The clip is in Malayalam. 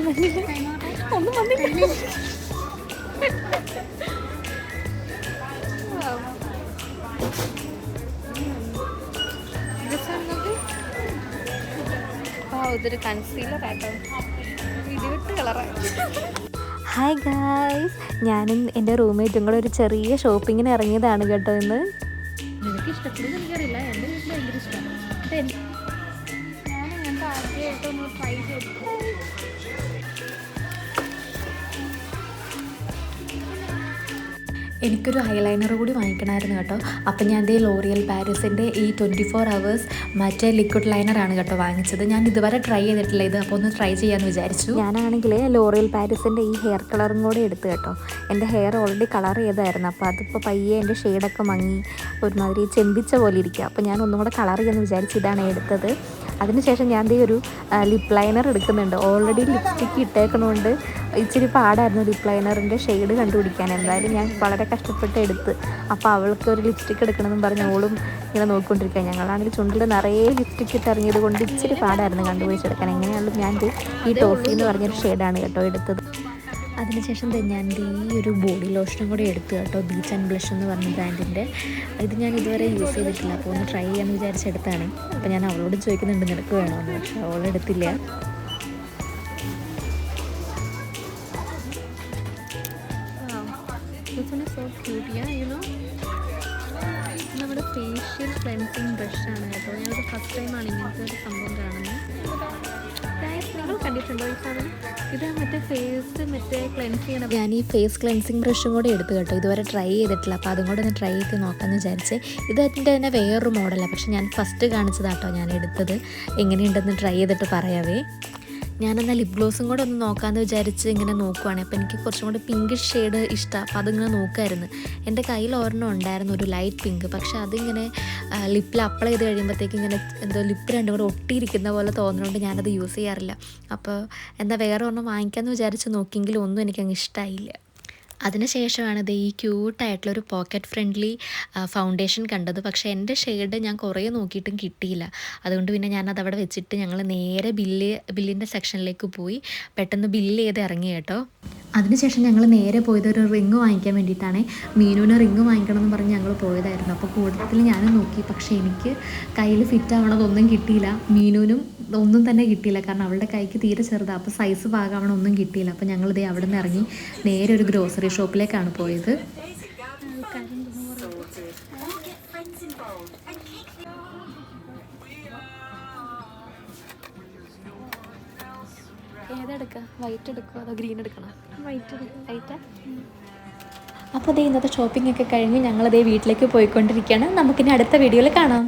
വന്നില്ല, ഒന്നും വന്നില്ല. ഇതൊരു കൺസീലർ ആട്ടോ, ഇടിവിട്ട് കളറാണ്. ഹായ് ഗായ്സ്, ഞാനും എൻ്റെ റൂംമേറ്റും കൂടെ ഒരു ചെറിയ ഷോപ്പിങ്ങിന് ഇറങ്ങിയതാണ് കേട്ടോ ഇന്ന്. എനിക്ക് ഇഷ്ടപ്പെടുന്നത് എനിക്കറിയില്ല, എൻ്റെ വീട്ടിൽ ഭയങ്കര ഇഷ്ടമാണ്. ഞാൻ ആദ്യമായിട്ടൊന്ന് ട്രൈ ചെയ്തു. എനിക്കൊരു ഐലൈനർ കൂടി വാങ്ങിക്കണമായിരുന്നു കേട്ടോ. അപ്പം ഞാൻ ദേ ലോറിയൽ പാരീസിൻ്റെ ഈ 24 hours മറ്റേ ലിക്വിഡ് ലൈനറാണ് കേട്ടോ വാങ്ങിച്ചത്. ഞാൻ ഇതുവരെ ട്രൈ ചെയ്തിട്ടില്ല ഇത്, അപ്പോൾ ഒന്ന് ട്രൈ ചെയ്യാമെന്ന് വിചാരിച്ചു. ഞാനാണെങ്കിൽ ലോറിയൽ പാരീസിൻ്റെ ഈ ഹെയർ കളറും കൂടെ എടുത്ത് കേട്ടോ. എൻ്റെ ഹെയർ ഓൾറെഡി കളർ ചെയ്തായിരുന്നു, അപ്പോൾ അതിപ്പോൾ പയ്യെ എൻ്റെ ഷെയ്ഡൊക്കെ മങ്ങി ഒരുമാതിരി ചെമ്പിച്ച പോലെ ഇരിക്കുക. അപ്പോൾ ഞാൻ ഒന്നും കൂടെ കളർ ചെയ്യാമെന്ന് വിചാരിച്ച് ഇതാണ് എടുത്തത്. അതിനുശേഷം ഞാൻ ദേ ഒരു ലിപ്പ് ലൈനർ എടുക്കുന്നുണ്ട്. ഓൾറെഡി ലിപ്സ്റ്റിക്ക് ഇട്ടേക്കണോണ്ട് ഇച്ചിരി പാടായിരുന്നു ലിപ്പ് ലൈനറിൻ്റെ ഷെയ്ഡ് കണ്ടുപിടിക്കാൻ. എന്തായാലും ഞാൻ വളരെ കഷ്ടപ്പെട്ട് എടുത്ത്. അപ്പോൾ അവൾക്ക് ഒരു ലിപ്സ്റ്റിക്ക് എടുക്കണമെന്നും പറഞ്ഞ് ഓളും ഇങ്ങനെ നോക്കിക്കൊണ്ടിരിക്കുക. ഞങ്ങളാണെങ്കിൽ ചുണ്ടിൽ നിറയെ ലിപ്സ്റ്റിക്ക് ഇട്ട് ഇറങ്ങിയത് കൊണ്ട് ഇച്ചിരി പാടായിരുന്നു കണ്ടുപിടിച്ചെടുക്കാൻ. എങ്ങനെയാണെങ്കിലും ഞാൻ ഈ ടോഫി എന്ന് പറഞ്ഞൊരു ഷെയ്ഡാണ് കേട്ടോ എടുത്തത്. അതിനുശേഷം ഞാൻ ഈ ഒരു ബോഡി ലോഷനും കൂടെ എടുത്തു കേട്ടോ, ബീച്ച് ആൻഡ് ബ്ലഷ് എന്ന് പറഞ്ഞ ബ്രാൻഡിൻ്റെ. ഇത് ഞാൻ ഇതുവരെ യൂസ് ചെയ്തിട്ടില്ല, അപ്പോൾ ഒന്ന് ട്രൈ ചെയ്യാമെന്ന് വിചാരിച്ചെടുത്താണ്. അപ്പോൾ ഞാൻ അവളോട് ചോദിക്കുന്നുണ്ട് നിനക്ക് വേണമെന്ന്, പക്ഷെ അവളെടുത്തില്ല. നമ്മുടെ ഫേഷ്യൽ ക്ലെൻസിങ് ബ്രഷാണ് കേട്ടോ. ഞാനത് ഫസ്റ്റ് ടൈമാണ് ഇങ്ങനത്തെ ഒരു സംഭവം കാണുന്നത്. നിങ്ങൾ കണ്ടിട്ടുണ്ടോ ഈ സാധനം? ഇത് മറ്റേ ക്ലെൻസ് ചെയ്യണം. ഞാൻ ഈ ഫേസ് ക്ലെൻസിങ് ബ്രഷും കൂടെ എടുത്തു കേട്ടോ, ഇതുവരെ ട്രൈ ചെയ്തിട്ടില്ല. അപ്പോൾ അതും കൂടെ ഒന്ന് ട്രൈ ചെയ്ത് നോക്കാമെന്ന് വിചാരിച്ച്. ഇത് എൻ്റെ തന്നെ വേറൊരു മോഡലാണ്, പക്ഷെ ഞാൻ ഫസ്റ്റ് കാണിച്ചതാട്ടോ ഞാൻ എടുത്തത്. എങ്ങനെയുണ്ടെന്ന് ട്രൈ ചെയ്തിട്ട് പറയാവേ. ഞാനെന്നാൽ ലിപ് ഗ്ലോസും കൂടെ ഒന്ന് നോക്കാമെന്ന് വിചാരിച്ച് ഇങ്ങനെ നോക്കുവാണ്. അപ്പോൾ എനിക്ക് കുറച്ചും കൂടെ പിങ്ക് ഷെയ്ഡ് ഇഷ്ടമാണ്, അപ്പോൾ അതിങ്ങനെ നോക്കുമായിരുന്നു. എൻ്റെ കയ്യിൽ ഒരെണ്ണം ഉണ്ടായിരുന്നു, ഒരു ലൈറ്റ് പിങ്ക്. പക്ഷേ അതിങ്ങനെ ലിപ്പിൽ അപ്ലൈ ചെയ്ത് കഴിയുമ്പോഴത്തേക്ക് ഇങ്ങനെ എന്തോ ലിപ്പ് രണ്ടും കൂടെ ഒട്ടിയിരിക്കുന്ന പോലെ തോന്നുന്നതുകൊണ്ട് ഞാനത് യൂസ് ചെയ്യാറില്ല. അപ്പോൾ എന്താ വേറെ ഒരെണ്ണം വാങ്ങിക്കാമെന്ന് വിചാരിച്ച് നോക്കിയെങ്കിലും ഒന്നും എനിക്കങ്ങ് ഇഷ്ടമായില്ല. അതിനുശേഷമാണ് ഇത് ഈ ക്യൂട്ടായിട്ടുള്ളൊരു പോക്കറ്റ് ഫ്രണ്ട്ലി ഫൗണ്ടേഷൻ കണ്ടത്. പക്ഷേ എൻ്റെ ഷെയ്ഡ് ഞാൻ കുറേ നോക്കിയിട്ടും കിട്ടിയില്ല. അതുകൊണ്ട് പിന്നെ ഞാനത് അവിടെ വെച്ചിട്ട് ഞങ്ങൾ നേരെ ബില്ലിൻ്റെ സെക്ഷനിലേക്ക് പോയി പെട്ടെന്ന് ബില്ല് ചെയ്ത് ഇറങ്ങി കേട്ടോ. അതിനുശേഷം ഞങ്ങൾ നേരെ പോയത് ഒരു റിങ് വാങ്ങിക്കാൻ വേണ്ടിയിട്ടാണ്. മീനുവിന് റിങ് വാങ്ങിക്കണം എന്ന് പറഞ്ഞ് ഞങ്ങൾ പോയതായിരുന്നു. അപ്പോൾ കൂട്ടത്തിൽ ഞാനും നോക്കി, പക്ഷേ എനിക്ക് കയ്യിൽ ഫിറ്റ് ആവണതൊന്നും കിട്ടിയില്ല. മീനുവിനും ഒന്നും തന്നെ കിട്ടിയില്ല, കാരണം അവളുടെ കൈക്ക് തീരെ ചെറുതാണ്. അപ്പോൾ സൈസ് പാകാവണം ഒന്നും കിട്ടിയില്ല. അപ്പോൾ ഞങ്ങളിതേ അവിടെ നിന്ന് ഇറങ്ങി നേരെ ഒരു ഗ്രോസറി ഷോപ്പിലേക്കാണ് പോയത്. ഏതെടുക്കുക? വൈറ്റ് എടുക്കുമോ അതോ ഗ്രീൻ എടുക്കണം? വൈറ്റാ. അപ്പോൾ ഇന്നത്തെ ഷോപ്പിംഗ് ഒക്കെ കഴിഞ്ഞ് ഞങ്ങളിതേ വീട്ടിലേക്ക് പോയിക്കൊണ്ടിരിക്കുകയാണ്. നമുക്കിനി അടുത്ത വീഡിയോയിൽ കാണാം.